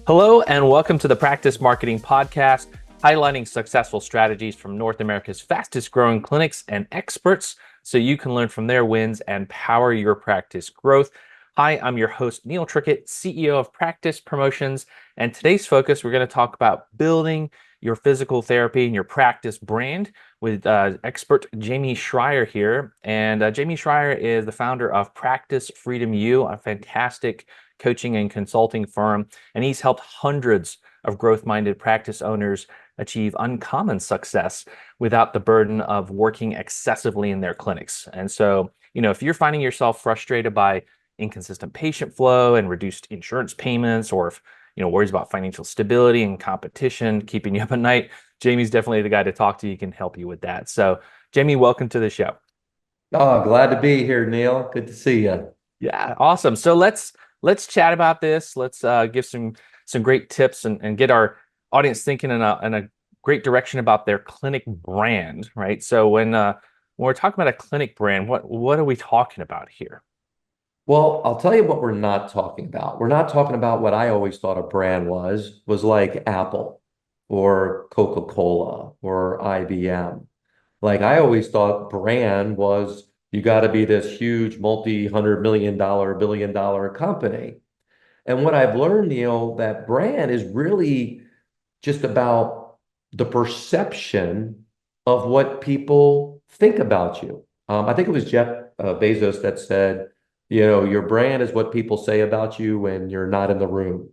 Hello, and welcome to the Practice Marketing Podcast, highlighting successful strategies from North America's fastest growing clinics and experts so you can learn from their wins and power your practice growth. Hi, I'm your host, Neil Trickett, CEO of Practice Promotions. And today's focus, we're going to talk about building your physical therapy and your practice brand with expert Jamey Schrier here. And Jamey Schrier is the founder of Practice Freedom U, a fantastic coaching and consulting firm, and he's helped hundreds of growth-minded practice owners achieve uncommon success without the burden of working excessively in their clinics. And so, if you're finding yourself frustrated by inconsistent patient flow and reduced insurance payments, or if worries about financial stability and competition keeping you up at night, Jamey's definitely the guy to talk to. He can help you with that. So, Jamey, welcome to the show. Oh, glad to be here, Neil. Good to see you. Yeah, awesome. So let's chat about this. Let's give some great tips and get our audience thinking in a great direction about their clinic brand, right? So when we're talking about a clinic brand, what are we talking about here? Well, I'll tell you what we're not talking about. We're not talking about what I always thought a brand was like Apple or Coca-Cola or IBM. Like I always thought brand was you got to be this huge multi-hundred million dollar, billion dollar company. And what I've learned, Neil, that brand is really just about the perception of what people think about you. I think it was Jeff Bezos that said, your brand is what people say about you when you're not in the room.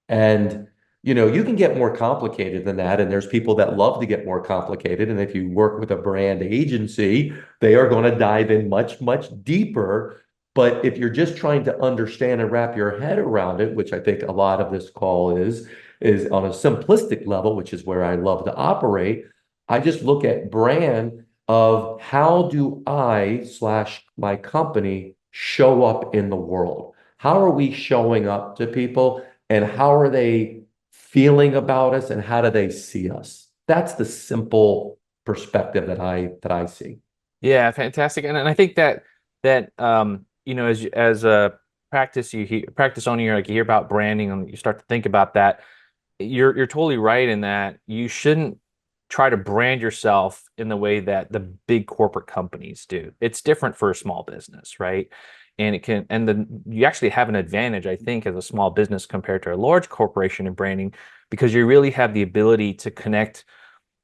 And, you can get more complicated than that. And there's people that love to get more complicated. And if you work with a brand agency, they are going to dive in much, much deeper. But if you're just trying to understand and wrap your head around it, which I think a lot of this call is on a simplistic level, which is where I love to operate. I just look at brand of how do I slash my company show up in the world? How are we showing up to people and how are they feeling about us and how do they see us? That's the simple perspective that I see. Yeah, fantastic. And I think that as a practice owner, you hear about branding and you start to think about that. You're totally right in that you shouldn't try to brand yourself in the way that the big corporate companies do. It's different for a small business, right? And you actually have an advantage, I think, as a small business compared to a large corporation in branding, because you really have the ability to connect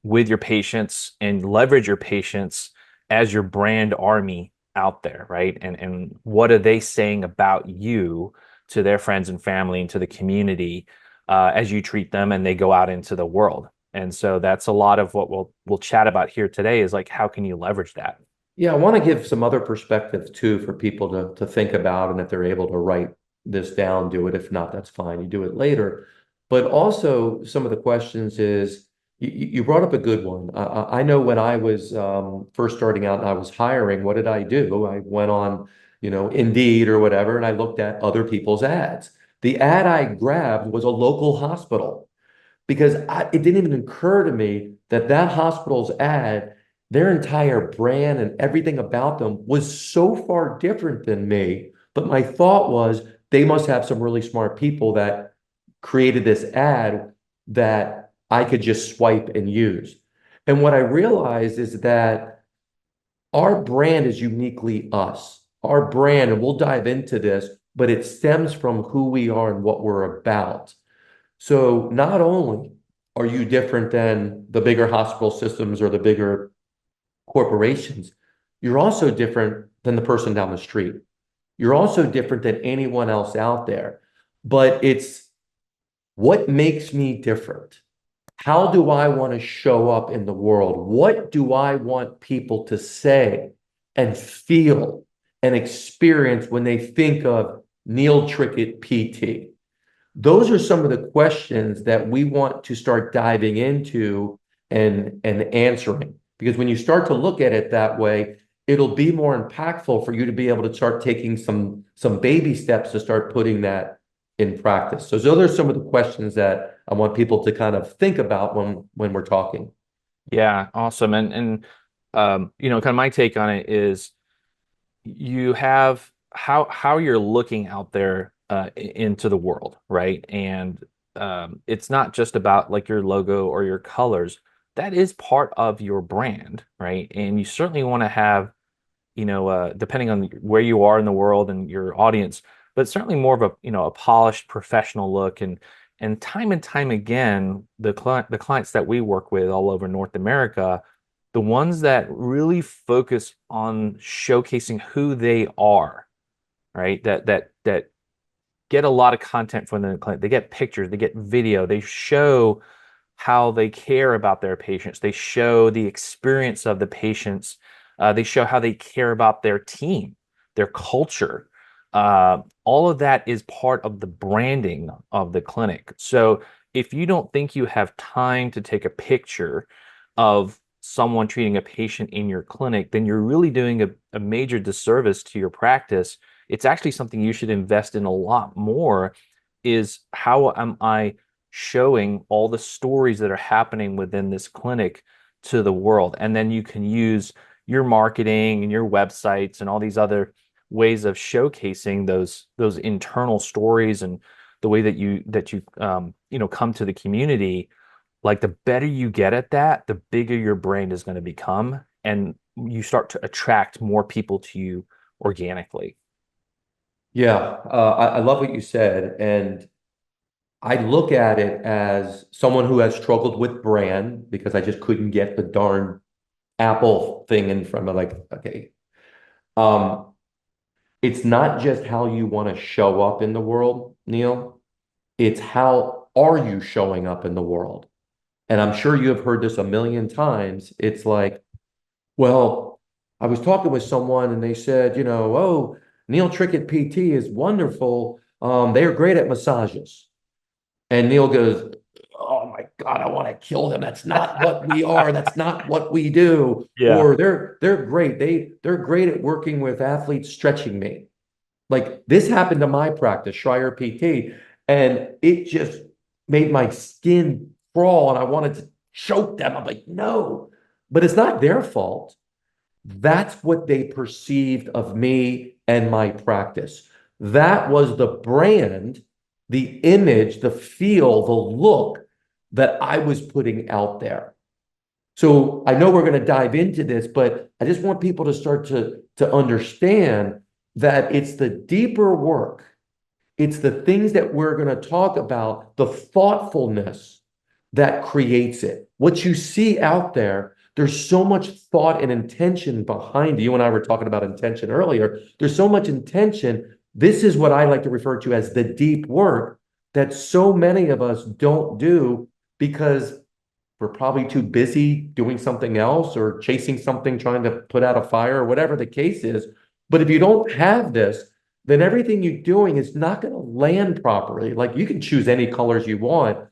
with your patients and leverage your patients as your brand army out there, right? And what are they saying about you to their friends and family and to the community as you treat them and they go out into the world. And so that's a lot of what we'll chat about here today is like, how can you leverage that? Yeah, I want to give some other perspective too for people to think about, and if they're able to write this down, do it. If not, that's fine. You do it later. But also, some of the questions is you brought up a good one. I know when I was first starting out and I was hiring, what did I do? I went on, Indeed or whatever, and I looked at other people's ads. The ad I grabbed was a local hospital because it didn't even occur to me that that hospital's ad, their entire brand and everything about them was so far different than me. But my thought was they must have some really smart people that created this ad that I could just swipe and use. And what I realized is that our brand is uniquely us. Our brand, and we'll dive into this, but it stems from who we are and what we're about. So not only are you different than the bigger hospital systems or the bigger corporations, you're also different than the person down the street. You're also different than anyone else out there. But it's what makes me different? How do I want to show up in the world? What do I want people to say and feel and experience when they think of Neil Trickett PT? Those are some of the questions that we want to start diving into and answering. Because when you start to look at it that way, it'll be more impactful for you to be able to start taking some baby steps to start putting that in practice. So those are some of the questions that I want people to kind of think about when we're talking. Yeah, awesome. And kind of my take on it is you have how you're looking out there into the world, right? And it's not just about like your logo or your colors. That is part of your brand, right? And you certainly want to have, depending on where you are in the world and your audience, but certainly more of a, a polished professional look. And time again, the clients that we work with all over North America, the ones that really focus on showcasing who they are, right? That get a lot of content from the client. They get pictures, they get video, they show how they care about their patients. They show the experience of the patients. They show how they care about their team, their culture. All of that is part of the branding of the clinic. So if you don't think you have time to take a picture of someone treating a patient in your clinic, then you're really doing a major disservice to your practice. It's actually something you should invest in a lot more, is how am I showing all the stories that are happening within this clinic to the world. And then you can use your marketing and your websites and all these other ways of showcasing those internal stories and the way that you come to the community. Like, the better you get at that, the bigger your brand is going to become, and you start to attract more people to you organically. Yeah, I love what you said. And I look at it as someone who has struggled with brand because I just couldn't get the darn Apple thing in front of like, okay. Um, it's not just how you want to show up in the world, Neil. It's how are you showing up in the world? And I'm sure you have heard this a million times. It's like, well, I was talking with someone and they said, oh, Neil Trickett PT is wonderful. They are great at massages. And Neil goes, oh my God, I want to kill them. That's not what we are. That's not what we do. Yeah. Or they're great. They're great at working with athletes stretching me. Like this happened to my practice, Schrier PT, and it just made my skin crawl and I wanted to choke them. I'm like, no, but it's not their fault. That's what they perceived of me and my practice. That was the brand, the image, the feel, the look that I was putting out there. So I know we're going to dive into this, but I just want people to start to understand that it's the deeper work. It's the things that we're going to talk about, the thoughtfulness that creates it. What you see out there, there's so much thought and intention behind it. You and I were talking about intention earlier. There's so much intention. This is what I like to refer to as the deep work that so many of us don't do because we're probably too busy doing something else or chasing something, trying to put out a fire or whatever the case is. But if you don't have this, then everything you're doing is not going to land properly. Like you can choose any colors you want,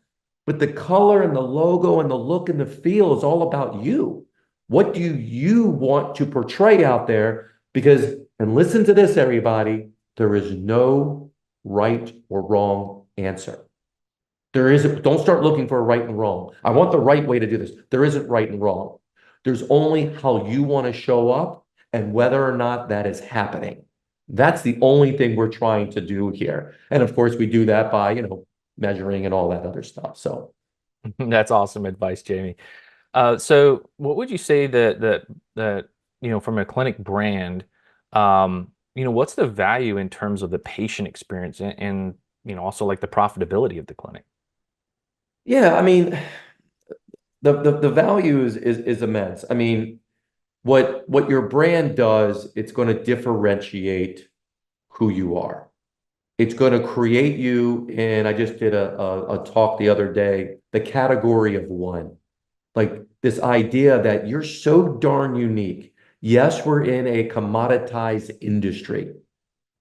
but the color and the logo and the look and the feel is all about you. What do you want to portray out there? Because, and listen to this, everybody, there is no right or wrong answer. There isn't, don't start looking for a right and wrong. I want the right way to do this. There isn't right and wrong. There's only how you want to show up and whether or not that is happening. That's the only thing we're trying to do here. And of course, we do that by, measuring and all that other stuff. So, That's awesome advice, Jamie. So what would you say that from a clinic brand, what's the value in terms of the patient experience and also like the profitability of the clinic? yeah, I mean, the value is immense. I mean, what your brand does, it's going to differentiate who you are. It's going to create you, and I just did a talk the other day, the category of one. Like this idea that you're so darn unique. Yes, we're in a commoditized industry,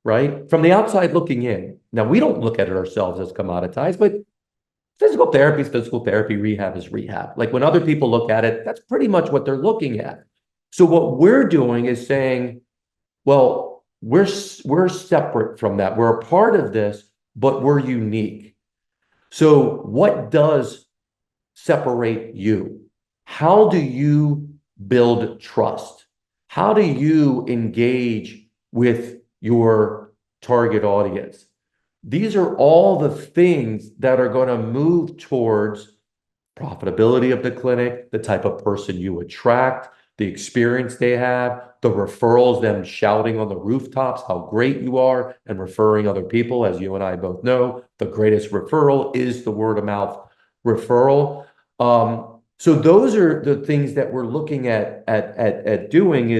right? From the outside looking in. Now, we don't look at it ourselves as commoditized, but physical therapy is physical therapy, rehab is rehab. Like when other people look at it, that's pretty much what they're looking at. So what we're doing is saying, well, we're separate from that. We're a part of this, but we're unique. So what does separate you? How do you build trust? How do you engage with your target audience? These are all the things that are going to move towards profitability of the clinic, the type of person you attract, the experience they have, the referrals, them shouting on the rooftops how great you are and referring other people. As you and I both know, the greatest referral is the word of mouth referral. So those are the things that we're looking at doing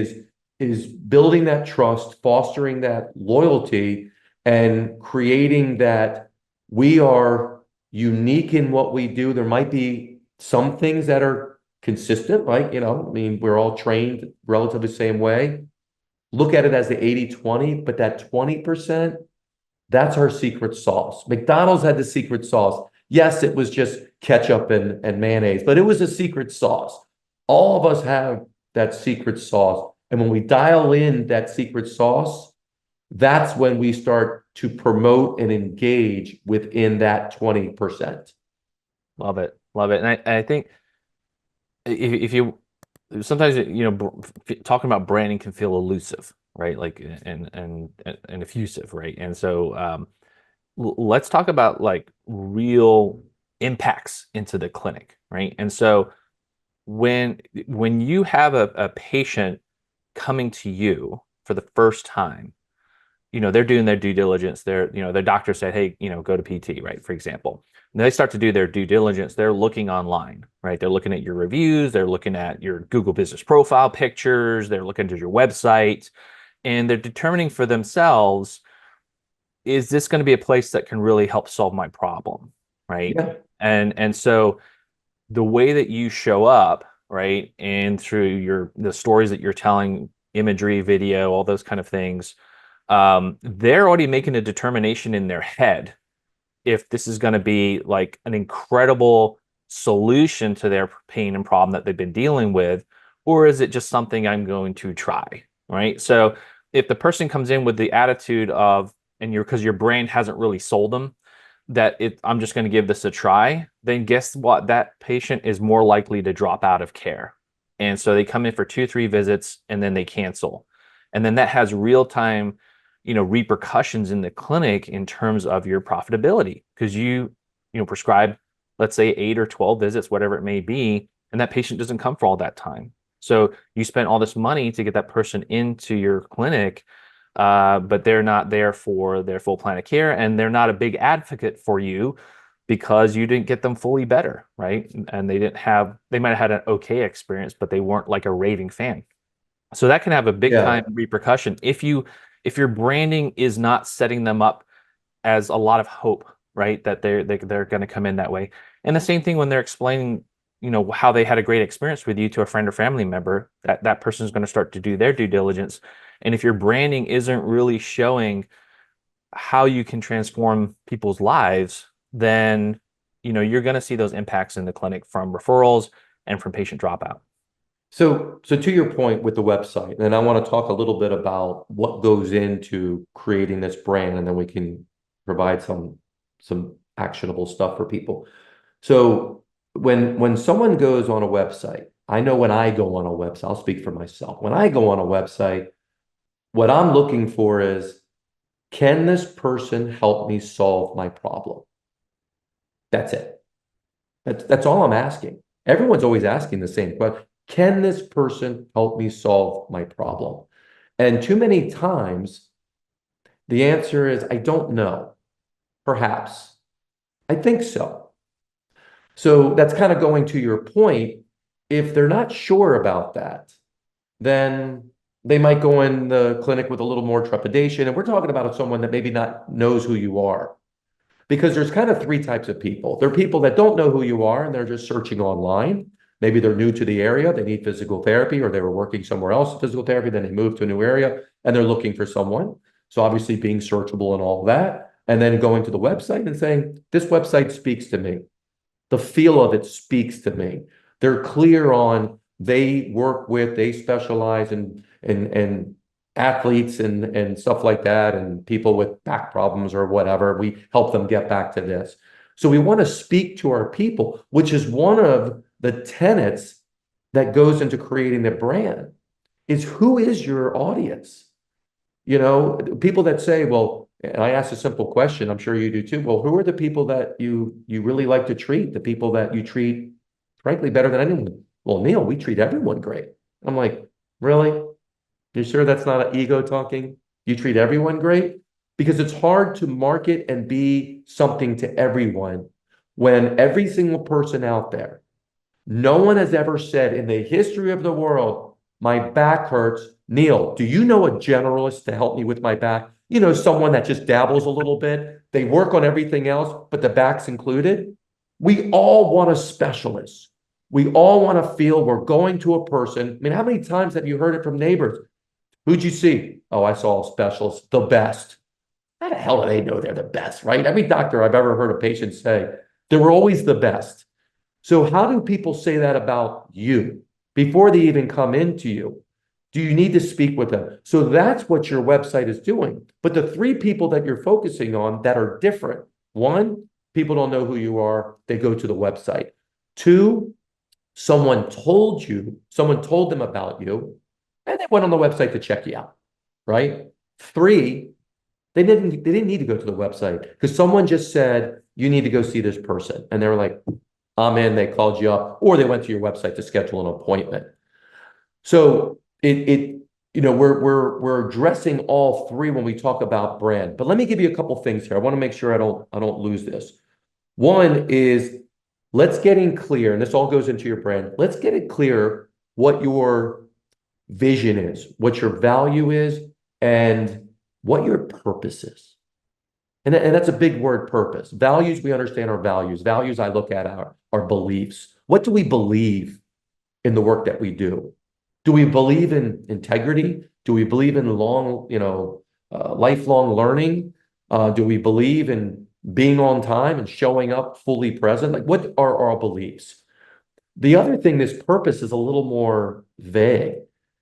is building that trust, fostering that loyalty, and creating that we are unique in what we do. There might be some things that are consistent, right? I mean, we're all trained relatively the same way. Look at it as the 80-20, but that 20%, that's our secret sauce. McDonald's had the secret sauce. Yes, it was just ketchup and mayonnaise, but it was a secret sauce. All of us have that secret sauce. And when we dial in that secret sauce, that's when we start to promote and engage within that 20%. Love it. Love it. And I think if you sometimes, talking about branding can feel elusive, right? Like, and effusive, right? And so, let's talk about like real impacts into the clinic, right? And so when you have a patient coming to you for the first time, they're doing their due diligence. Their doctor said, hey, go to PT, right? For example. And they start to do their due diligence. They're looking online, right? They're looking at your reviews. They're looking at your Google Business Profile pictures. They're looking at your website, and they're determining for themselves, is this going to be a place that can really help solve my problem, right? Yeah. And so the way that you show up, right, and through the stories that you're telling, imagery, video, all those kind of things, they're already making a determination in their head if this is going to be like an incredible solution to their pain and problem that they've been dealing with, or is it just something I'm going to try, right? So if the person comes in with the attitude of, and because your brain hasn't really sold them, that I'm just going to give this a try, then guess what? That patient is more likely to drop out of care. And so they come in for 2, 3 visits and then they cancel. And then that has real time, repercussions in the clinic in terms of your profitability, because prescribe, let's say 8 or 12 visits, whatever it may be, and that patient doesn't come for all that time. So you spent all this money to get that person into your clinic, but they're not there for their full plan of care, and they're not a big advocate for you because you didn't get them fully better, right? And they might have had an okay experience, but they weren't like a raving fan. So that can have a big Yeah. time repercussion if your branding is not setting them up as a lot of hope, right? That they're going to come in that way. And the same thing when they're explaining, how they had a great experience with you to a friend or family member, that person is going to start to do their due diligence. And if your branding isn't really showing how you can transform people's lives, then you're going to see those impacts in the clinic from referrals and from patient dropout. So to your point with the website, and I want to talk a little bit about what goes into creating this brand, and then we can provide some actionable stuff for people. So when someone goes on a website, I know when I go on a website, I'll speak for myself. When I go on a website, what I'm looking for is, can this person help me solve my problem? That's it. That's all I'm asking. Everyone's always asking the same question. Can this person help me solve my problem? And too many times, the answer is, I don't know. Perhaps. I think so. So that's kind of going to your point. If they're not sure about that, then they might go in the clinic with a little more trepidation. And we're talking about someone that maybe not knows who you are. Because there's kind of three types of people. There are people that don't know who you are and they're just searching online. Maybe they're new to the area, they need physical therapy, or they were working somewhere else in physical therapy, then they moved to a new area and they're looking for someone. So obviously being searchable and all of that. And then going to the website and saying, this website speaks to me. The feel of it speaks to me. They're clear on they specialize in athletes and stuff like that, and people with back problems or whatever. We help them get back to this. So we want to speak to our people, which is one of the tenets that goes into creating the brand, is who is your audience? People that say, well, And I asked a simple question, I'm sure you do too. Well, who are the people that you really like to treat? The people that you treat, frankly, better than anyone? Well, Neil, we treat everyone great. I'm like, really? You sure that's not an ego talking? You treat everyone great? Because it's hard to market and be something to everyone when every single person out there, no one has ever said in the history of the world, my back hurts. Neil, do you know a generalist to help me with my back? You know, someone that just dabbles a little bit. They work on everything else, but the back's included. We all want a specialist. We all want to feel we're going to a person. I mean, how many times have you heard it from neighbors? Who'd you see? Oh, I saw a specialist, the best. How the hell do they know they're the best, right? Every doctor I've ever heard a patient say, they were always the best. So how do people say that about you before they even come into you? Do you need to speak with them? So that's what your website is doing. But the three people that you're focusing on that are different. One, people don't know who you are. They go to the website. Two, someone told them about you, and they went on the website to check you out, right? Three, they didn't need to go to the website because someone just said, you need to go see this person. And they were like, I'm in, they called you up, or they went to your website to schedule an appointment. So we're addressing all three when we talk about brand. But let me give you a couple things here. I want to make sure I don't lose this. One is let's get in clear, and this all goes into your brand. Let's get it clear what your vision is, what your value is, and what your purpose is. And that's a big word, purpose. Values, we understand our values. Values, I look at our beliefs. What do we believe in the work that we do? Do we believe in integrity? Do we believe in lifelong learning? Do we believe in being on time and showing up fully present? Like, what are our beliefs? The other thing, this purpose is a little more vague.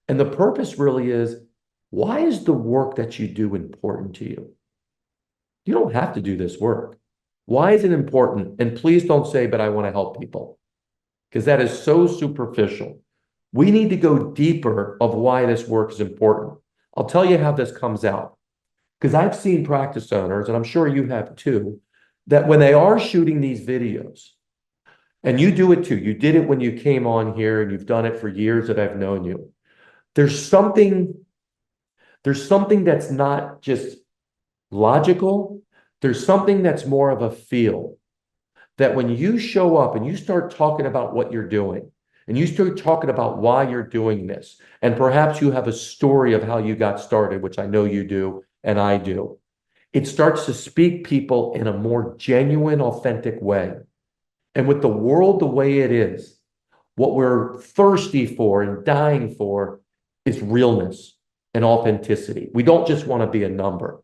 And the purpose really is, why is the work that you do important to you? You don't have to do this work. Why is it important? And please don't say, but I want to help people, because that is so superficial. We need to go deeper of why this work is important. I'll tell you how this comes out, because I've seen practice owners, and I'm sure you have too, that when they are shooting these videos, and you do it too, you did it when you came on here, and you've done it for years that I've known you. There's something that's not just logical. There's something that's more of a feel that when you show up and you start talking about what you're doing and you start talking about why you're doing this, and perhaps you have a story of how you got started, which I know you do and I do, it starts to speak people in a more genuine, authentic way. And with the world the way it is, what we're thirsty for and dying for is realness and authenticity. We don't just want to be a number.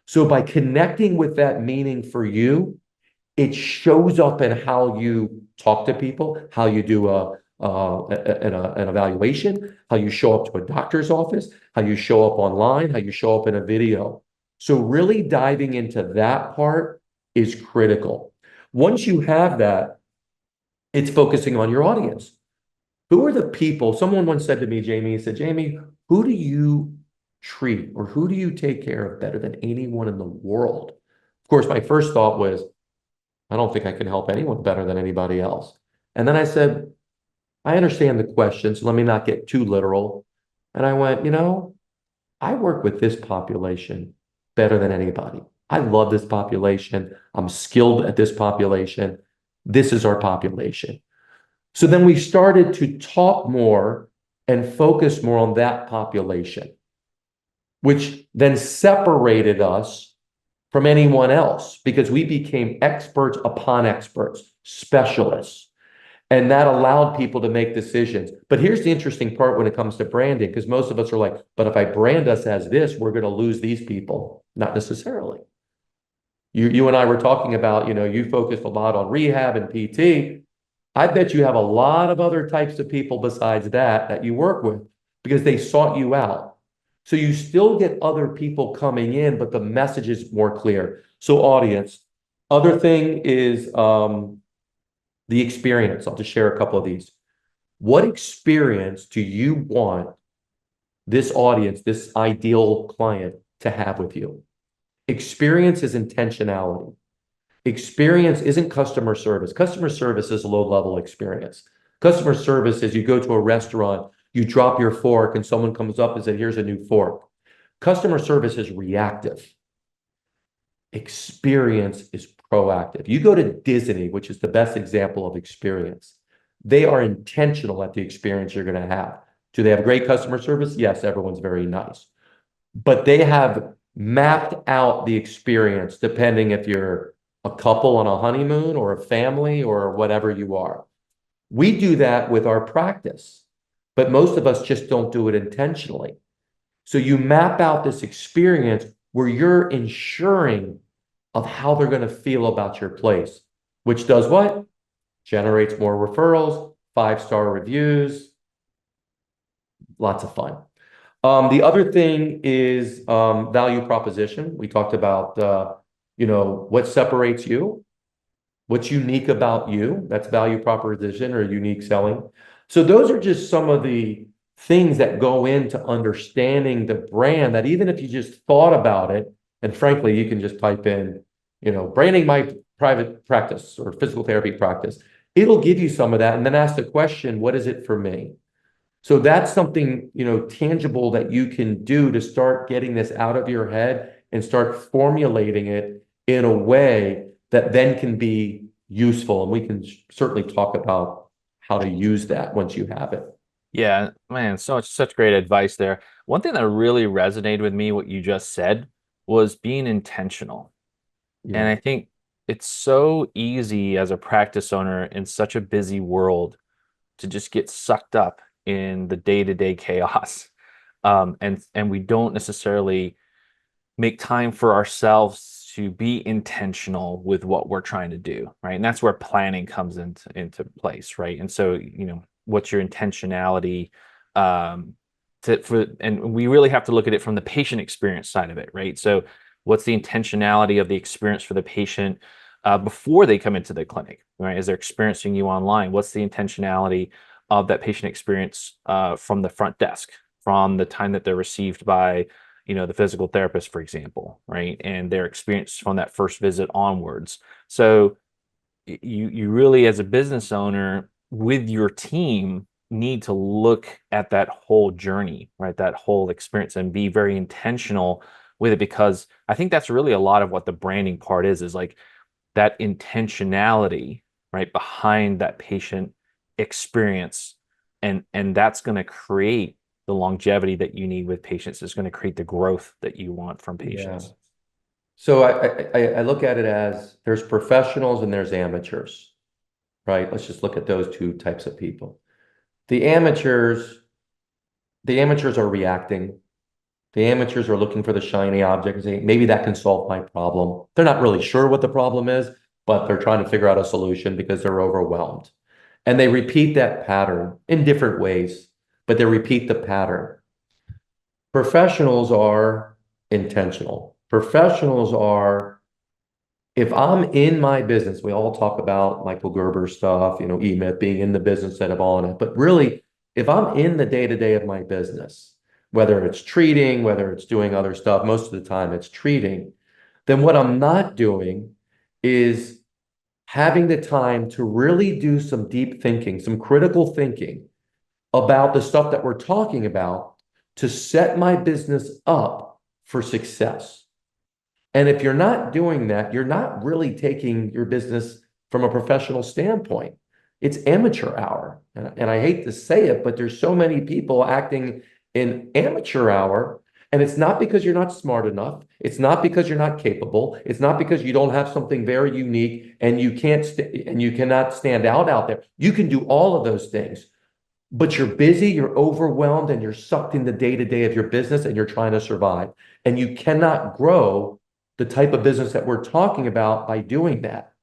So by connecting with that meaning for you, it shows up in how you talk to people, how you do an evaluation, how you show up to a doctor's office, how you show up online, how you show up in a video. So really diving into that part is critical. Once you have that, it's focusing on your audience. Who are the people? Someone once said to me, Jamey, he said, Jamey, who do you treat or who do you take care of better than anyone in the world? Of course, my first thought was, I don't think I can help anyone better than anybody else. And then I said, I understand the question, so let me not get too literal. And I went, I work with this population better than anybody. I love this population. I'm skilled at this population. This is our population. So then we started to talk more and focus more on that population, which then separated us from anyone else because we became experts upon experts, specialists. And that allowed people to make decisions. But here's the interesting part when it comes to branding, because most of us are like, but if I brand us as this, we're going to lose these people. Not necessarily. You and I were talking about, you focused a lot on rehab and PT. I bet you have a lot of other types of people besides that you work with because they sought you out. So you still get other people coming in, but the message is more clear. So audience, other thing is the experience. I'll just share a couple of these. What experience do you want this audience, this ideal client to have with you? Experience is intentionality. Experience isn't customer service. Customer service is a low-level experience. Customer service is you go to a restaurant, you drop your fork, and someone comes up and says, here's a new fork. Customer service is reactive. Experience is proactive. You go to Disney, which is the best example of experience. They are intentional at the experience you're going to have. Do they have great customer service? Yes, everyone's very nice. But they have mapped out the experience depending if you're a couple on a honeymoon or a family or whatever you are. We do that with our practice, but most of us just don't do it intentionally. So you map out this experience where you're ensuring of how they're going to feel about your place, which does what? Generates more referrals, 5-star reviews, lots of fun. The other thing is value proposition. We talked about, what separates you, what's unique about you. That's value proposition or unique selling. So those are just some of the things that go into understanding the brand that even if you just thought about it, and frankly, you can just type in, branding my private practice or physical therapy practice. It'll give you some of that and then ask the question, what is it for me? So that's something, tangible that you can do to start getting this out of your head and start formulating it in a way that then can be useful. And we can certainly talk about how to use that once you have it. Yeah, man, such great advice there. One thing that really resonated with me, what you just said, was being intentional. And Yeah. I think it's so easy as a practice owner in such a busy world to just get sucked up in the day-to-day chaos. And we don't necessarily make time for ourselves to be intentional with what we're trying to do, right? And that's where planning comes into place, right? And so, what's your intentionality and we really have to look at it from the patient experience side of it, right? So what's the intentionality of the experience for the patient before they come into the clinic, right? As they're experiencing you online, what's the intentionality of that patient experience from the front desk, from the time that they're received by the physical therapist, for example, right? And their experience from that first visit onwards. So you really, as a business owner with your team, need to look at that whole journey, right? That whole experience and be very intentional with it, because I think that's really a lot of what the branding part is like that intentionality, right, behind that patient experience. And that's going to create the longevity that you need with patients. It's going to create the growth that you want from Yeah. patients. So I look at it as there's professionals and there's amateurs, right? Let's just look at those two types of people. The amateurs, the amateurs are reacting. The amateurs are looking for the shiny object and saying, maybe that can solve my problem. They're not really sure what the problem is, but they're trying to figure out a solution because they're overwhelmed. And they repeat that pattern in different ways, but they repeat the pattern. Professionals are intentional. Professionals are, if I'm in my business, we all talk about Michael Gerber stuff, E-Myth, being in the business instead of on it. But really, if I'm in the day-to-day of my business, whether it's treating, whether it's doing other stuff, most of the time it's treating, then what I'm not doing is having the time to really do some deep thinking, some critical thinking about the stuff that we're talking about to set my business up for success. And if you're not doing that, you're not really taking your business from a professional standpoint. It's amateur hour. And I hate to say it, but there's so many people acting in amateur hour. And it's not because you're not smart enough. It's not because you're not capable. It's not because you don't have something very unique and you cannot stand out there. You can do all of those things, but you're busy, you're overwhelmed, and you're sucked in the day-to-day of your business and you're trying to survive. And you cannot grow the type of business that we're talking about by doing that.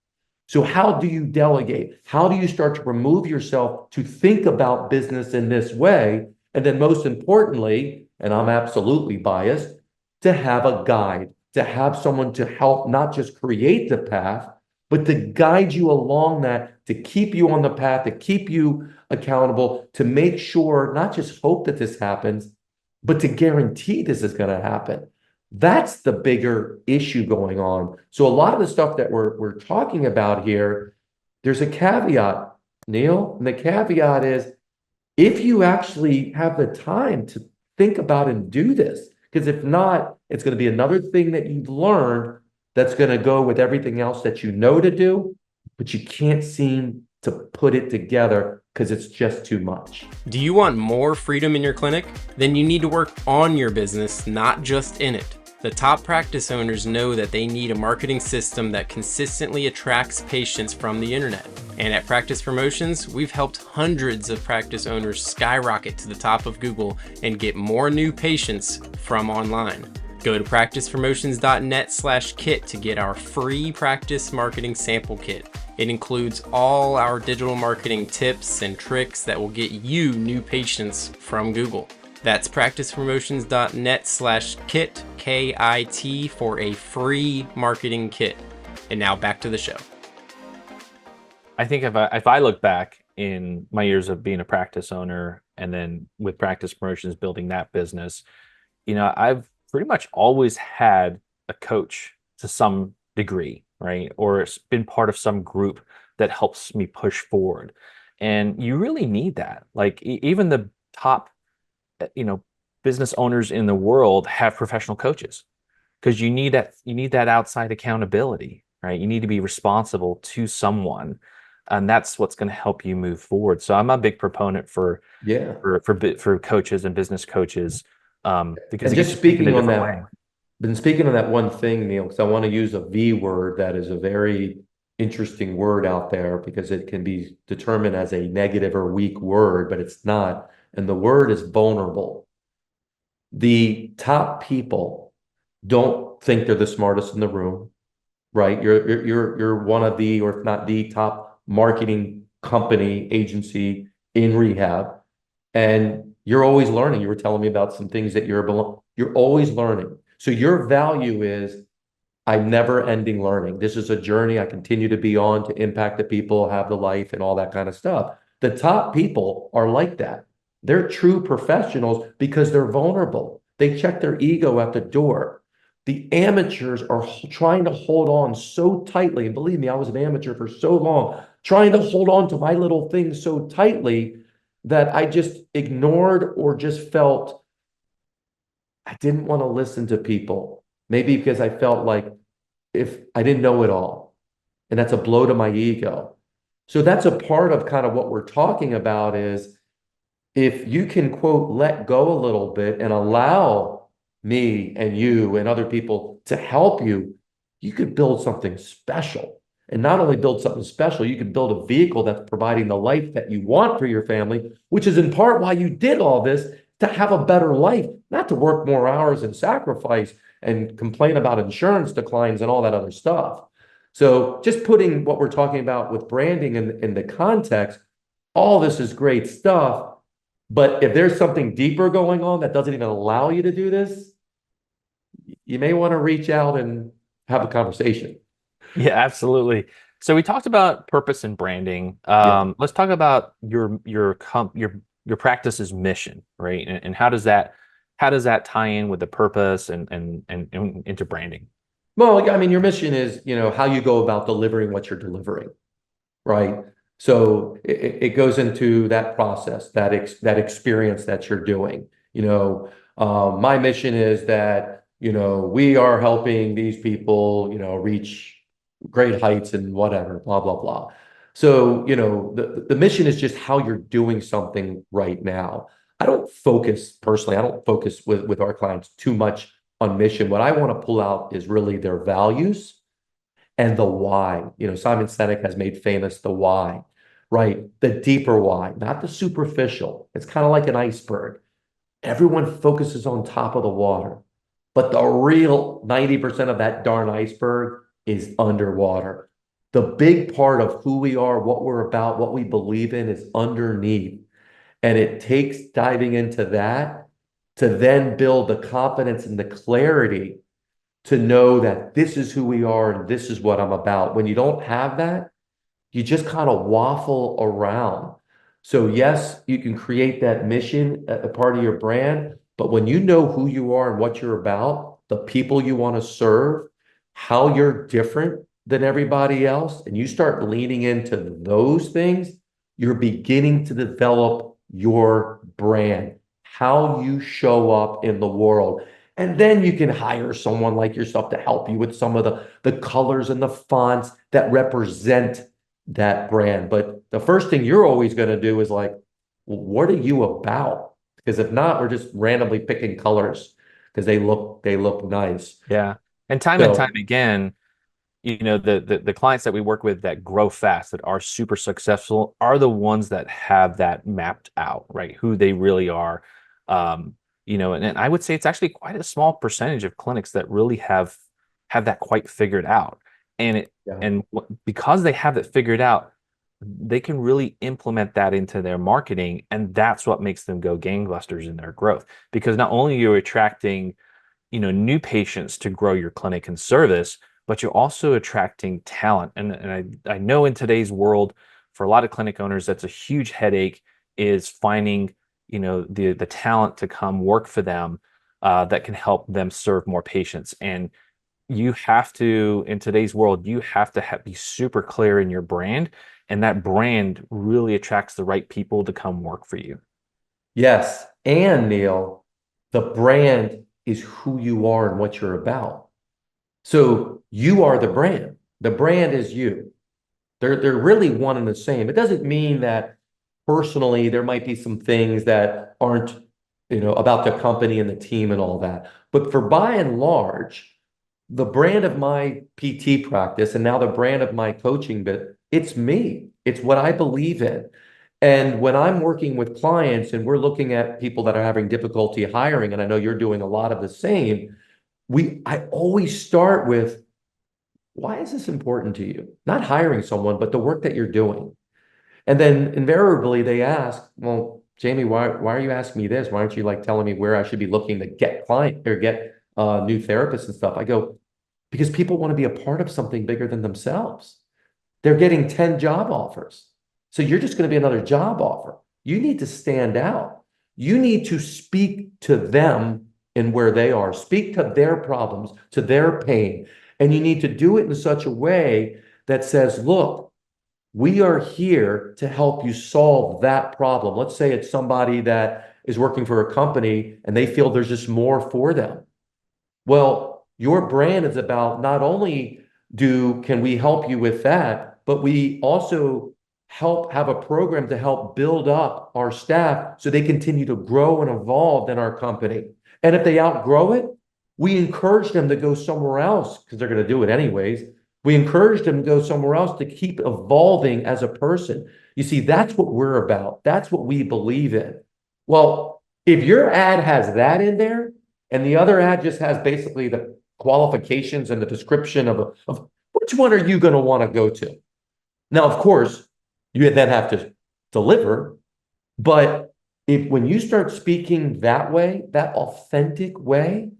So how do you delegate? How do you start to remove yourself to think about business in this way? And then most importantly, and I'm absolutely biased, to have a guide, to have someone to help not just create the path, but to guide you along that, to keep you on the path, to keep you accountable, to make sure, not just hope that this happens, but to guarantee this is going to happen. That's the bigger issue going on. So a lot of the stuff that we're talking about here, there's a caveat, Neil, and the caveat is if you actually have the time to think about and do this, because if not, it's going to be another thing that you've learned that's going to go with everything else that you know to do, but you can't seem to put it together because it's just too much. Do you want more freedom in your clinic? Then you need to work on your business, not just in it. The top practice owners know that they need a marketing system that consistently attracts patients from the internet. And at Practice Promotions, we've helped hundreds of practice owners skyrocket to the top of Google and get more new patients from online. Go to practicepromotions.net/kit to get our free practice marketing sample kit. It includes all our digital marketing tips and tricks that will get you new patients from Google. That's practicepromotions.net/kit, KIT, for a free marketing kit. And now back to the show. I think if I look back in my years of being a practice owner and then with Practice Promotions building that business, I've pretty much always had a coach to some degree, right? Or it's been part of some group that helps me push forward. And you really need that. Like even the top, you know, business owners in the world have professional coaches because you need that outside accountability, right? You need to be responsible to someone, and that's what's going to help you move forward. So I'm a big proponent for Yeah. for coaches and business coaches, because And it gets just you thinking a speaking on different way. that, been speaking on that one thing, Neil, because I want to use a V word that is a very interesting word out there because it can be determined as a negative or weak word, but it's not. And the word is vulnerable. The top people don't think they're the smartest in the room, right? You're one of the, or if not the top marketing company agency in rehab, and you're always learning. You were telling me about some things that you're always learning. So your value is I'm never ending learning. This is a journey I continue to be on to impact the people, have the life, and all that kind of stuff. The top people are like that. They're true professionals because they're vulnerable. They check their ego at the door. The amateurs are trying to hold on so tightly. And believe me, I was an amateur for so long, trying to hold on to my little thing so tightly that I just ignored or just felt I didn't want to listen to people. Maybe because I felt like if I didn't know it all, and that's a blow to my ego. So that's a part of kind of what we're talking about is if you can quote let go a little bit and allow me and you and other people to help you, you could build something special. And not only build something special, you could build a vehicle that's providing the life that you want for your family, which is in part why you did all this to have a better life, not to work more hours and sacrifice and complain about insurance declines and all that other stuff. So just putting what we're talking about with branding in the context, all this is great stuff. But if there's something deeper going on that doesn't even allow you to do this, you may want to reach out and have a conversation. Yeah, absolutely. So we talked about purpose and branding. Yeah. Let's talk about your practice's mission, right? And how does that tie in with the purpose and into branding? Well, yeah, I mean, your mission is, how you go about delivering what you're delivering, right? So it goes into that process, that experience that you're doing. My mission is that, we are helping these people, reach great heights and whatever, blah, blah, blah. So, the mission is just how you're doing something right now. I don't focus personally, I don't focus with our clients too much on mission. What I want to pull out is really their values and the why. Simon Sinek has made famous the why, right? The deeper why, not the superficial. It's kind of like an iceberg. Everyone focuses on top of the water, but the real 90% of that darn iceberg is underwater. The big part of who we are, what we're about, what we believe in is underneath. And it takes diving into that to then build the confidence and the clarity to know that this is who we are and this is what I'm about. When you don't have that, you just kind of waffle around. So yes, you can create that mission, a part of your brand, but when you know who you are and what you're about, the people you want to serve, how you're different than everybody else, and you start leaning into those things, you're beginning to develop your brand, how you show up in the world. And then you can hire someone like yourself to help you with some of the colors and the fonts that represent that brand. But the first thing you're always going to do is like, well, what are you about? Because if not, we're just randomly picking colors because they look nice. Yeah. And time So again, the clients that we work with that grow fast, that are super successful, are the ones that have that mapped out, right? Who they really are. And I would say it's actually quite a small percentage of clinics that really have that quite figured out. And yeah, because they have it figured out, they can really implement that into their marketing, and that's what makes them go gangbusters in their growth. Because not only are you attracting new patients to grow your clinic and service, but you're also attracting talent. And I know in today's world, for a lot of clinic owners, that's a huge headache, is finding the talent to come work for them, that can help them serve more patients. And you have to, in today's world, you have to be super clear in your brand, and that brand really attracts the right people to come work for you. yes. And Neil, the brand is who you are and what you're about. So you are the brand. The brand is you. They're really one and the same. It doesn't mean that personally there might be some things that aren't, about the company and the team and all that. But for by and large, the brand of my PT practice and now the brand of my coaching bit, it's me. It's what I believe in. And when I'm working with clients and we're looking at people that are having difficulty hiring, and I know you're doing a lot of the same, I always start with, why is this important to you? Not hiring someone, but the work that you're doing. And then invariably they ask, well, Jamey, why are you asking me this? Why aren't you like telling me where I should be looking to get client or get new therapists and stuff? I go, because people want to be a part of something bigger than themselves. They're getting 10 job offers. So you're just going to be another job offer. You need to stand out. You need to speak to them in where they are, speak to their problems, to their pain. And you need to do it in such a way that says, look, we are here to help you solve that problem. Let's say it's somebody that is working for a company and they feel there's just more for them. Well, your brand is about not only can we help you with that, but we also have a program to help build up our staff so they continue to grow and evolve in our company. And if they outgrow it, we encourage them to go somewhere else because they're going to do it anyways. We encourage them to go somewhere else to keep evolving as a person. You see, that's what we're about. That's what we believe in. Well, if your ad has that in there, and the other ad just has basically the qualifications and the description of which one are you going to want to go to? Now, of course, you then have to deliver, but if when you start speaking that way, that authentic way,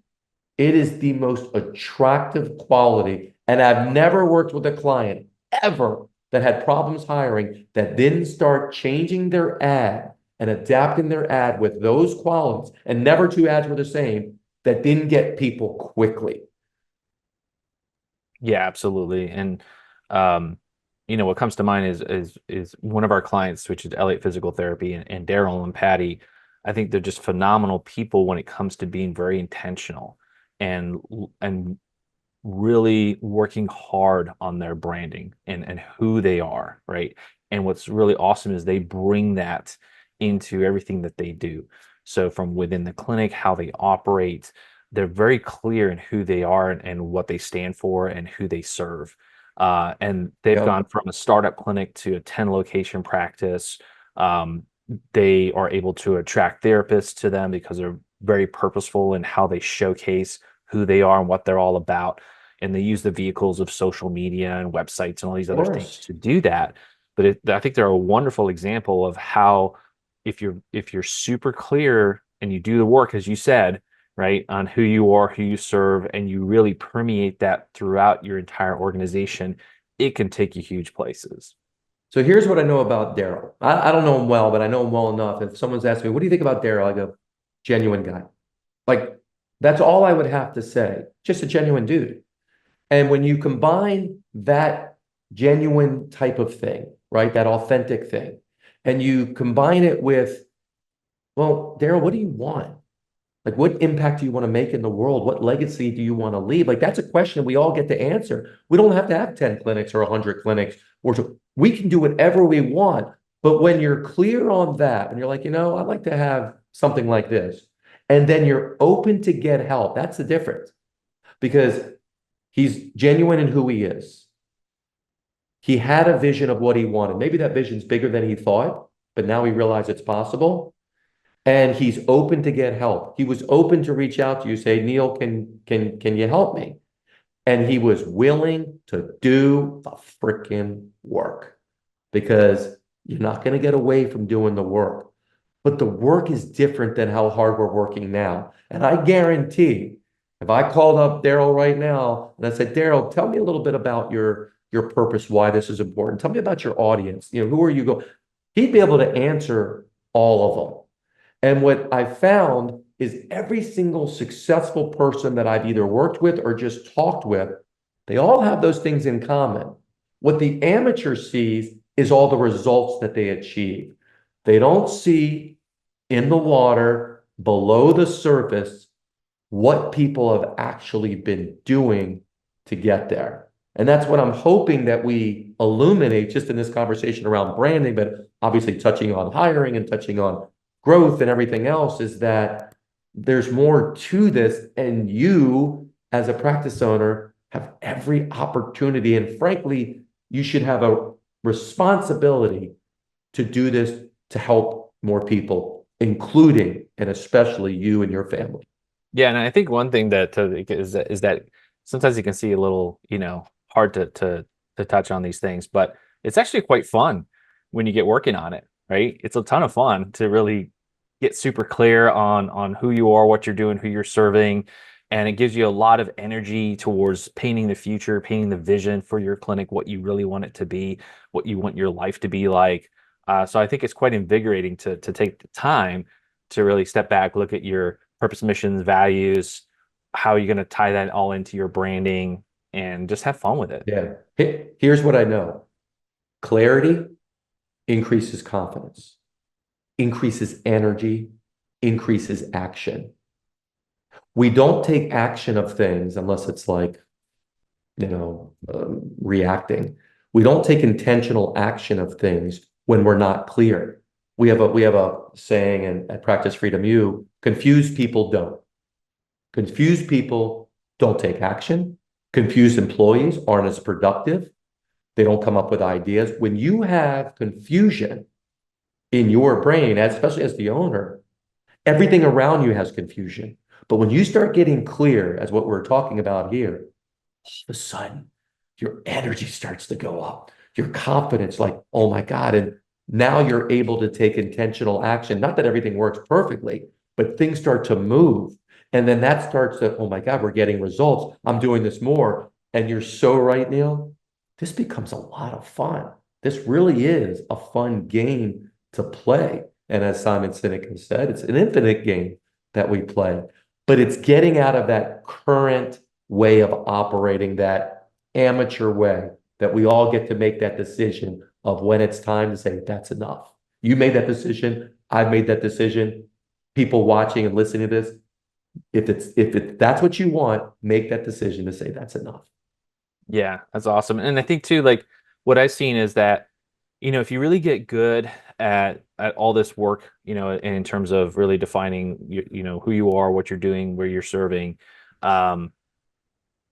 it is the most attractive quality. And I've never worked with a client ever that had problems hiring that didn't start changing their ad and adapting their ad with those qualities, and never two ads were the same, that didn't get people quickly. Yeah, absolutely. And what comes to mind is one of our clients, which is Elliott Physical Therapy, and Daryl and Patty. I think they're just phenomenal people when it comes to being very intentional and and really working hard on their branding and who they are, right? And what's really awesome is they bring that into everything that they do. So from within the clinic, how they operate, they're very clear in who they are and what they stand for and who they serve. And they've Yep. gone from a startup clinic to a 10 location practice. Um, they are able to attract therapists to them because they're very purposeful in how they showcase who they are and what they're all about. And they use the vehicles of social media and websites and all these Of other things course. to do that. But I think they're a wonderful example of how, if you're super clear and you do the work, as you said, right, on who you are, who you serve, and you really permeate that throughout your entire organization, it can take you huge places. So here's what I know about Daryl. I don't know him well, but I know him well enough. If someone's asked me, what do you think about Daryl? I go, genuine guy. Like That's all I would have to say. Just a genuine dude. And when you combine that genuine type of thing, right, that authentic thing, and you combine it with, well, Daryl, what do you want? Like, what impact do you want to make in the world? What legacy do you want to leave? Like, that's a question we all get to answer. We don't have to have 10 clinics or 100 clinics, or we can do whatever we want. But when you're clear on that, and you're like, I'd like to have something like this, and then you're open to get help, that's the difference. Because he's genuine in who he is. He had a vision of what he wanted. Maybe that vision's bigger than he thought, but now he realized it's possible. And he's open to get help. He was open to reach out to you, say, Neil, can you help me? And he was willing to do the freaking work, because you're not going to get away from doing the work. But the work is different than how hard we're working now. And I guarantee if I called up Daryl right now and I said, Daryl, tell me a little bit about your purpose, why this is important. Tell me about your audience. Who are you going? He'd be able to answer all of them. And what I found is every single successful person that I've either worked with or just talked with, they all have those things in common. What the amateur sees is all the results that they achieve. They don't see in the water, below the surface, what people have actually been doing to get there. And that's what I'm hoping that we illuminate just in this conversation around branding, but obviously touching on hiring and touching on growth and everything else, is that there's more to this. And you, as a practice owner, have every opportunity. And frankly, you should have a responsibility to do this to help more people, including and especially you and your family. Yeah, and I think one thing that is that sometimes you can see a little, hard to touch on these things, but it's actually quite fun when you get working on it, right? It's a ton of fun to really get super clear on who you are, what you're doing, who you're serving, and it gives you a lot of energy towards painting the future, painting the vision for your clinic, what you really want it to be, what you want your life to be like. So I think it's quite invigorating to take the time to really step back, look at your purpose, missions, values, how you're going to tie that all into your branding, and just have fun with it. Yeah. Here's what I know. Clarity increases confidence, increases energy, increases action. We don't take action of things unless it's like, reacting. We don't take intentional action of things when we're not clear. We have a saying at Practice Freedom U, confused people don't. Confused people don't take action. Confused employees aren't as productive. They don't come up with ideas. When you have confusion in your brain, especially as the owner, everything around you has confusion. But when you start getting clear, as what we're talking about here, all of a sudden, your energy starts to go up. Your confidence, like, oh my God. And now you're able to take intentional action. Not that everything works perfectly, but things start to move. And then that starts to, oh my God, we're getting results. I'm doing this more. And you're so right, Neil. This becomes a lot of fun. This really is a fun game to play. And as Simon Sinek has said, it's an infinite game that we play. But it's getting out of that current way of operating, that amateur way, that we all get to make that decision of when it's time to say, that's enough. You made that decision. I've made that decision. People watching and listening to this, if that's what you want, make that decision to say that's enough. Yeah, that's awesome. And I think too, like what I've seen is that, if you really get good at all this work, in terms of really defining who you are, what you're doing, where you're serving, as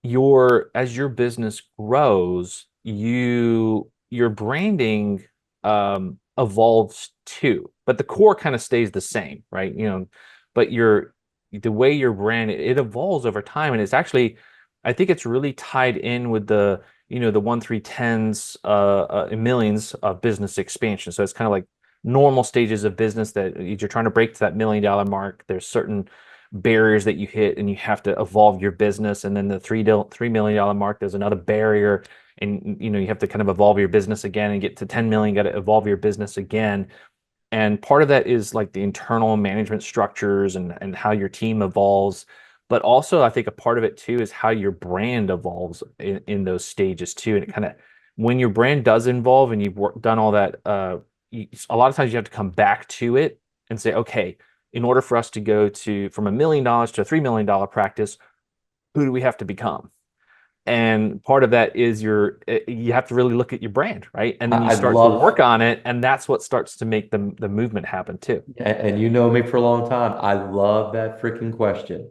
your business grows, your branding evolves too, but the core kind of stays the same, right? But the way you're branded, it evolves over time, and it's actually, I think it's really tied in with the 1, 3, 10s, millions of business expansion. So it's kind of like normal stages of business that you're trying to break to that $1 million mark. There's certain barriers that you hit, and you have to evolve your business. And then the $3 million mark, there's another barrier, and you have to kind of evolve your business again and get to 10 million. Got to evolve your business again. And part of that is like the internal management structures and how your team evolves. But also, I think a part of it too is how your brand evolves in those stages too. And it kind of, when your brand does evolve and you've done all that, a lot of times you have to come back to it and say, okay, in order for us to go to from $1 million to a $3 million practice, who do we have to become? And part of that is you have to really look at your brand, right? And then you I start to work love, on it, and that's what starts to make the movement happen too. and you know me for a long time, I love that freaking question.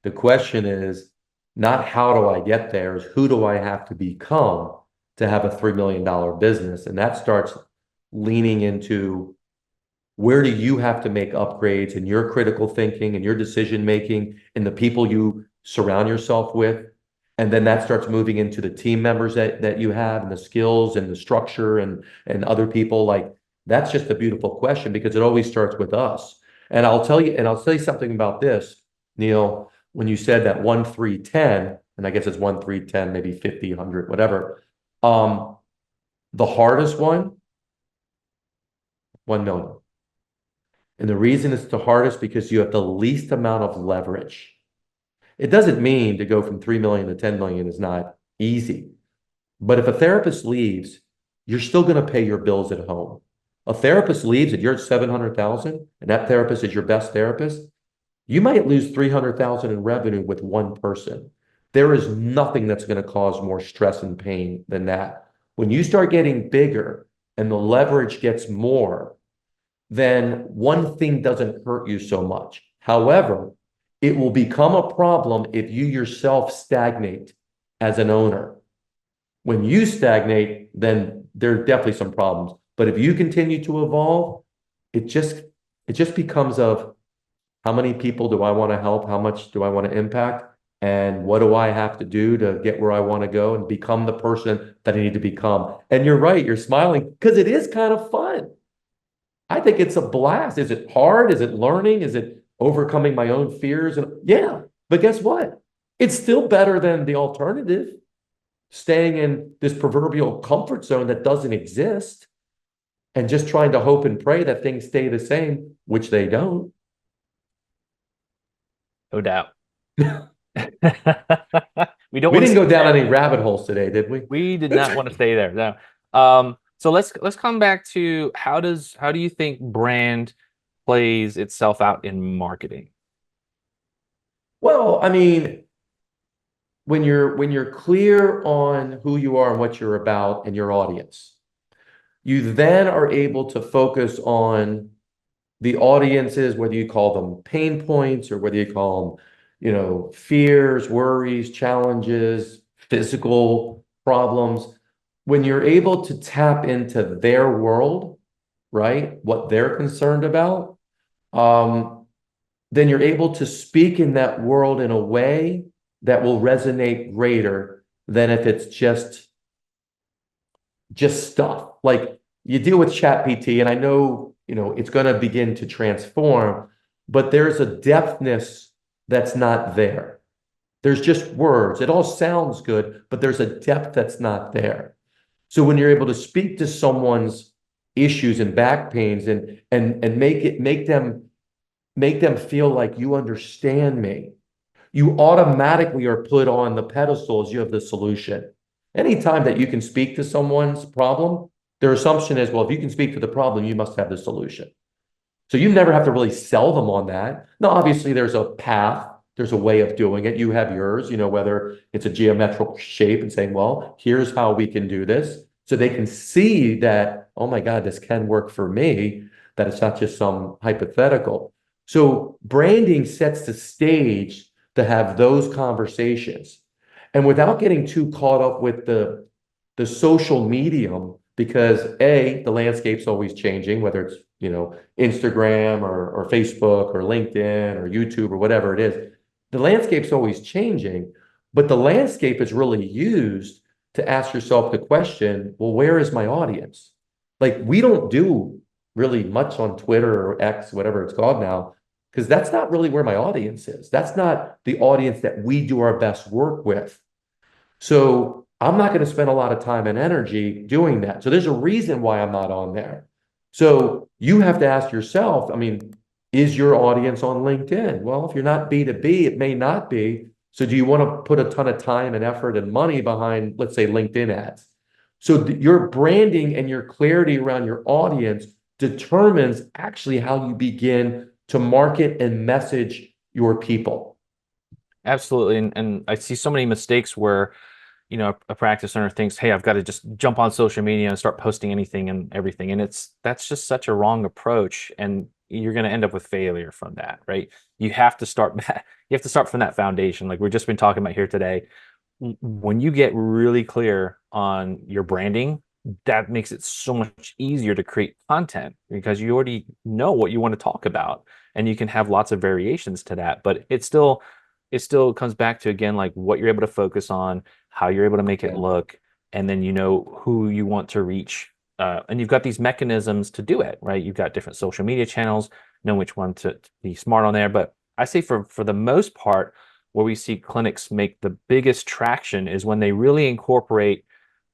The question is not how do I get there, is who do I have to become to have a $3 million business? And that starts leaning into where do you have to make upgrades in your critical thinking and your decision making and the people you surround yourself with? And then that starts moving into the team members that you have and the skills and the structure and other people. Like that's just a beautiful question because it always starts with us. And I'll tell you something about this, Neil, when you said that 1-3-10, and I guess it's 1-3-10, maybe 50, 100, whatever. Um, the hardest one, 1 million. And the reason it's the hardest because you have the least amount of leverage. It doesn't mean to go from 3 million to 10 million is not easy. But if a therapist leaves, you're still going to pay your bills at home. A therapist leaves and you're at 700,000 and that therapist is your best therapist, you might lose 300,000 in revenue with one person. There is nothing that's going to cause more stress and pain than that. When you start getting bigger and the leverage gets more, then one thing doesn't hurt you so much. However, it will become a problem if you yourself stagnate as an owner. When you stagnate, then there are definitely some problems. But if you continue to evolve, it just it just becomes of how many people do I want to help? How much do I want to impact? And what do I have to do to get where I want to go and become the person that I need to become? And you're right, you're smiling because it is kind of fun. I think it's a blast. Is it hard? Is it learning? Is it overcoming my own fears? And yeah, but guess what? It's still better than the alternative, staying in this proverbial comfort zone that doesn't exist and just trying to hope and pray that things stay the same, which they don't. No doubt. We don't We want to didn't stay go down there. any rabbit holes today, did we? We did not want to stay there. No. So let's come back to how do you think brand plays itself out in marketing? Well, I mean, when you're clear on who you are and what you're about and your audience, you then are able to focus on the audiences, whether you call them pain points or whether you call them, fears, worries, challenges, physical problems. When you're able to tap into their world, right, what they're concerned about, um, then you're able to speak in that world in a way that will resonate greater than if it's just stuff. Like you deal with ChatGPT, and I know, it's going to begin to transform, but there's a depthness that's not there. There's just words. It all sounds good, but there's a depth that's not there. So when you're able to speak to someone's issues and back pains and make them feel like you understand me, you automatically are put on the pedestal as you have the solution. Anytime that you can speak to someone's problem, their assumption is, well, if you can speak to the problem, you must have the solution. So you never have to really sell them on that. Now, obviously, there's a path, there's a way of doing it. You have yours, whether it's a geometrical shape and saying, well, here's how we can do this. So they can see that, oh my God, this can work for me, that it's not just some hypothetical. So branding sets the stage to have those conversations. And without getting too caught up with the social medium, because the landscape's always changing, whether it's, Instagram or Facebook or LinkedIn or YouTube or whatever it is, the landscape's always changing, but the landscape is really used to ask yourself the question, well, where is my audience? Like we don't do really much on Twitter or X, whatever it's called now, because that's not really where my audience is. That's not the audience that we do our best work with. So I'm not going to spend a lot of time and energy doing that. So there's a reason why I'm not on there. So you have to ask yourself, I mean, Is your audience on LinkedIn? Well, if you're not B2B, it may not be. So do you want to put a ton of time and effort and money behind, let's say, LinkedIn ads? So your branding and your clarity around your audience determines actually how you begin to market and message your people. Absolutely. And I see so many mistakes where, a practice owner thinks, hey, I've got to just jump on social media and start posting anything and everything. And that's just such a wrong approach. And you're going to end up with failure from that, right? You have to start you have to start from that foundation. Like we've just been talking about here today. When you get really clear on your branding, that makes it so much easier to create content because you already know what you want to talk about and you can have lots of variations to that. But it still comes back to again like what you're able to focus on, how you're able to make it Yeah. look, and then you know who you want to reach. And you've got these mechanisms to do it, right? You've got different social media channels, know which one to be smart on there. But I say for the most part, where we see clinics make the biggest traction is when they really incorporate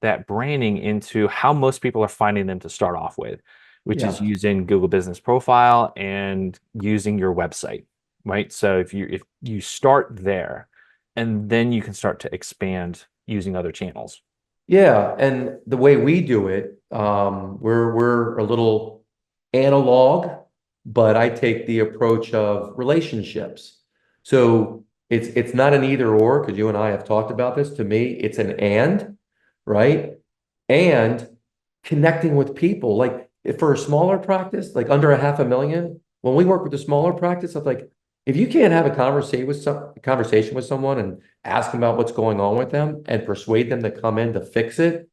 that branding into how most people are finding them to start off with, which is Yeah. using Google Business Profile and using your website, right? So if you start there, and then you can start to expand using other channels. Yeah, and the way we do it, we're a little analog, but I take the approach of relationships. So it's not an either or, because you and I have talked about this. To me, it's an and, right? And connecting with people. Like if for a smaller practice, like under a 500,000, when we work with a smaller practice, I'm like, if you can't have a conversation with someone and ask them about what's going on with them and persuade them to come in to fix it,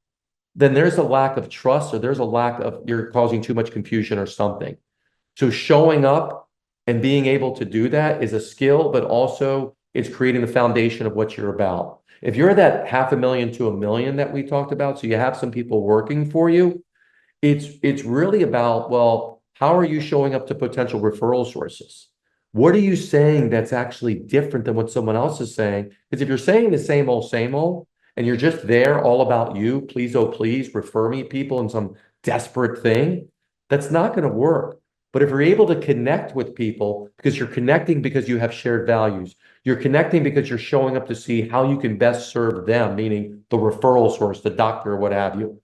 then there's a lack of trust or there's a lack of you're causing too much confusion or something. So showing up and being able to do that is a skill, but also it's creating the foundation of what you're about. If you're that 500,000 to 1 million that we talked about, so you have some people working for you, it's really about, well, how are you showing up to potential referral sources? What are you saying that's actually different than what someone else is saying? Because if you're saying the same old, and you're just there all about you, please, oh, please refer me people in some desperate thing, that's not going to work. But if you're able to connect with people because you're connecting because you have shared values, you're connecting because you're showing up to see how you can best serve them, meaning the referral source, the doctor, what have you,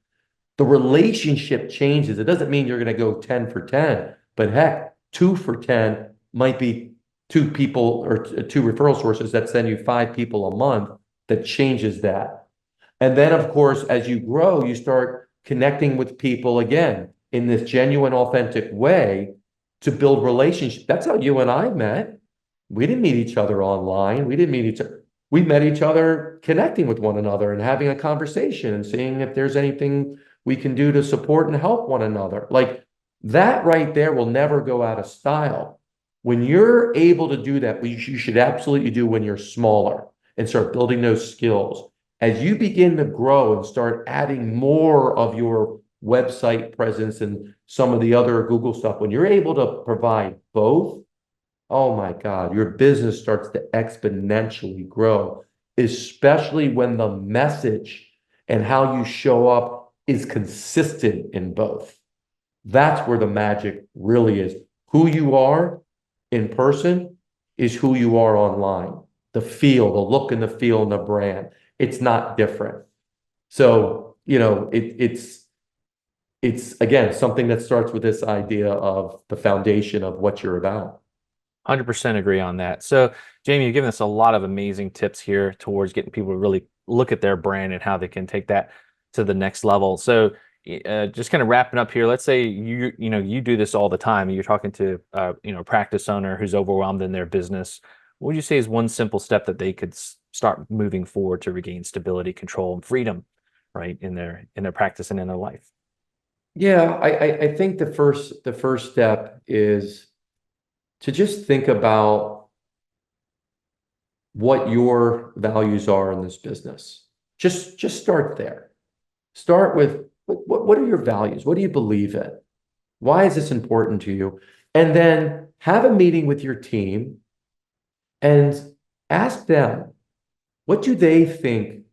the relationship changes. It doesn't mean you're going to go 10 for 10, but heck, 2 for 10 might be two people or two referral sources that send you 5 people a month that changes that. And then, of course, as you grow, you start connecting with people again in this genuine, authentic way to build relationships. That's how you and I met. We didn't meet each other online. We didn't meet each other. We met each other connecting with one another and having a conversation and seeing if there's anything we can do to support and help one another. Like that right there will never go out of style. When you're able to do that, which you should absolutely do when you're smaller and start building those skills, as you begin to grow and start adding more of your website presence and some of the other Google stuff, when you're able to provide both, oh my God, your business starts to exponentially grow, especially when the message and how you show up is consistent in both. That's where the magic really is. Who you are in person is who you are online. The feel, the look and the feel and the brand. It's not different. So, it's again something that starts with this idea of the foundation of what you're about. 100% agree on that. So, Jamie, you've given us a lot of amazing tips here towards getting people to really look at their brand and how they can take that to the next level. So, just kind of wrapping up here, let's say you do this all the time and you're talking to a practice owner who's overwhelmed in their business. What would you say is one simple step that they could start moving forward to regain stability, control, and freedom, right, in their practice and in their life? Yeah, I think the first step is to just think about what your values are in this business. Just start there. Start with what are your values? What do you believe in? Why is this important to you? And then have a meeting with your team and ask them, what do they think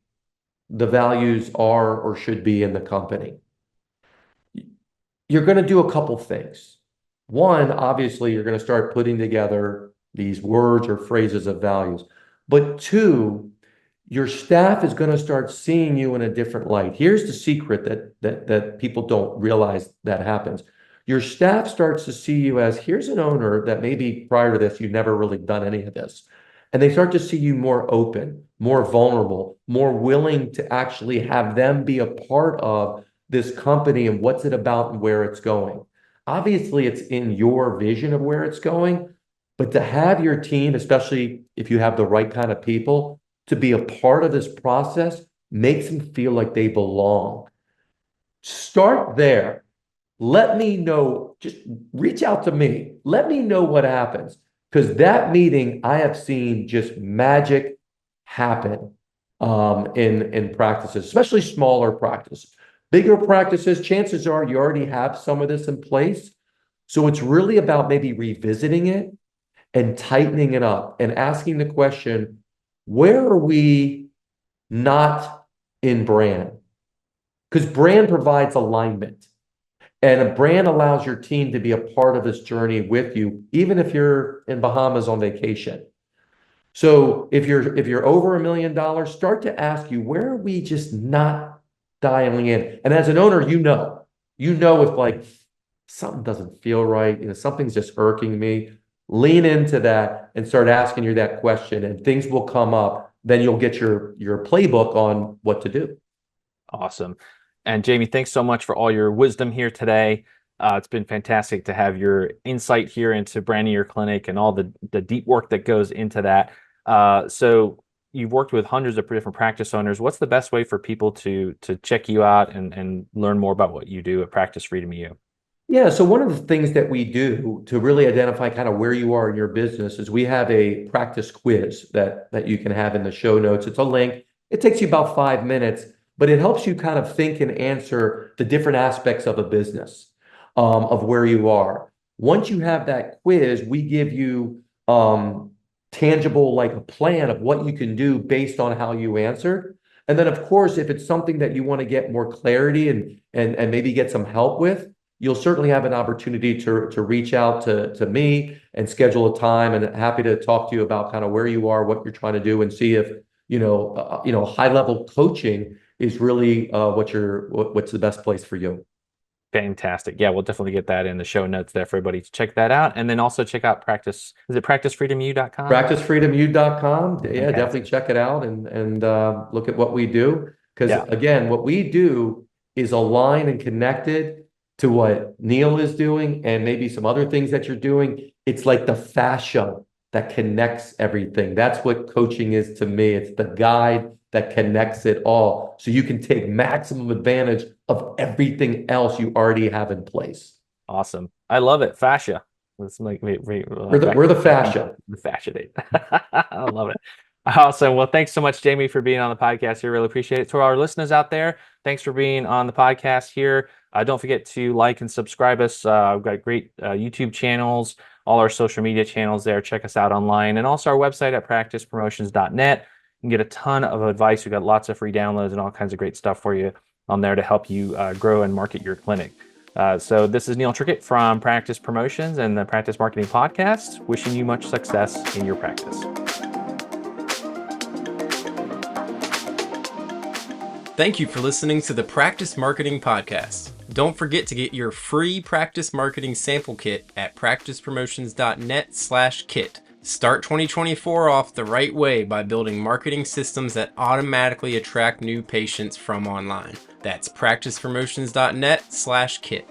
the values are or should be in the company? You're going to do a couple things. One, obviously, you're going to start putting together these words or phrases of values. But two, your staff is going to start seeing you in a different light. Here's the secret that people don't realize that happens. Your staff starts to see you as, here's an owner that maybe prior to this, you've never really done any of this. And they start to see you more open, more vulnerable, more willing to actually have them be a part of this company and what's it about and where it's going. Obviously, it's in your vision of where it's going, but to have your team, especially if you have the right kind of people, to be a part of this process makes them feel like they belong. Start there. Let me know, just reach out to me. Let me know what happens. Because that meeting, I have seen just magic happen in practices, especially smaller practices. Bigger practices, chances are you already have some of this in place. So it's really about maybe revisiting it and tightening it up and asking the question, where are we not in brand? Because brand provides alignment. And a brand allows your team to be a part of this journey with you, even if you're in Bahamas on vacation. So if you're over $1 million, start to ask you, where are we just not dialing in? And as an owner, if like something doesn't feel right, something's just irking me, lean into that and start asking you that question, and things will come up. Then you'll get your playbook on what to do. Awesome. And Jamey, thanks so much for all your wisdom here today. It's been fantastic to have your insight here into branding your clinic and all the deep work that goes into that. So you've worked with hundreds of different practice owners. What's the best way for people to check you out and learn more about what you do at Practice Freedom U? Yeah, so one of the things that we do to really identify kind of where you are in your business is we have a practice quiz that you can have in the show notes. It's a link. It takes you about 5 minutes, but it helps you kind of think and answer the different aspects of a business, of where you are. Once you have that quiz, we give you tangible, like a plan of what you can do based on how you answered. And then, of course, if it's something that you want to get more clarity and maybe get some help with, you'll certainly have an opportunity to reach out to me and schedule a time, and happy to talk to you about kind of where you are, what you're trying to do, and see if high level coaching is really what's the best place for you. Fantastic. Yeah, we'll definitely get that in the show notes there for everybody to check that out. And then also check out is it practicefreedomu.com? Practicefreedomu.com. Yeah, Fantastic. definitely check it out and look at what we do. Because again, what we do is aligned and connected to what Neil is doing and maybe some other things that you're doing. It's like the fascia that connects everything. That's what coaching is to me. It's the guide that connects it all, so you can take maximum advantage of everything else you already have in place. Awesome. I love it. Fascia. Let's make We're the fascia. The fascia date. I love it. Awesome. Well, thanks so much, Jamey, for being on the podcast here. Really appreciate it. To our listeners out there, thanks for being on the podcast here. Don't forget to like and subscribe us. We've got great YouTube channels, all our social media channels there. Check us out online, and also our website at practicepromotions.net. You can get a ton of advice. We've got lots of free downloads and all kinds of great stuff for you on there to help you grow and market your clinic. So this is Neil Trickett from Practice Promotions and the Practice Marketing Podcast, wishing you much success in your practice. Thank you for listening to the Practice Marketing Podcast. Don't forget to get your free practice marketing sample kit at practicepromotions.net/kit. Start 2024 off the right way by building marketing systems that automatically attract new patients from online. That's practicepromotions.net/kit.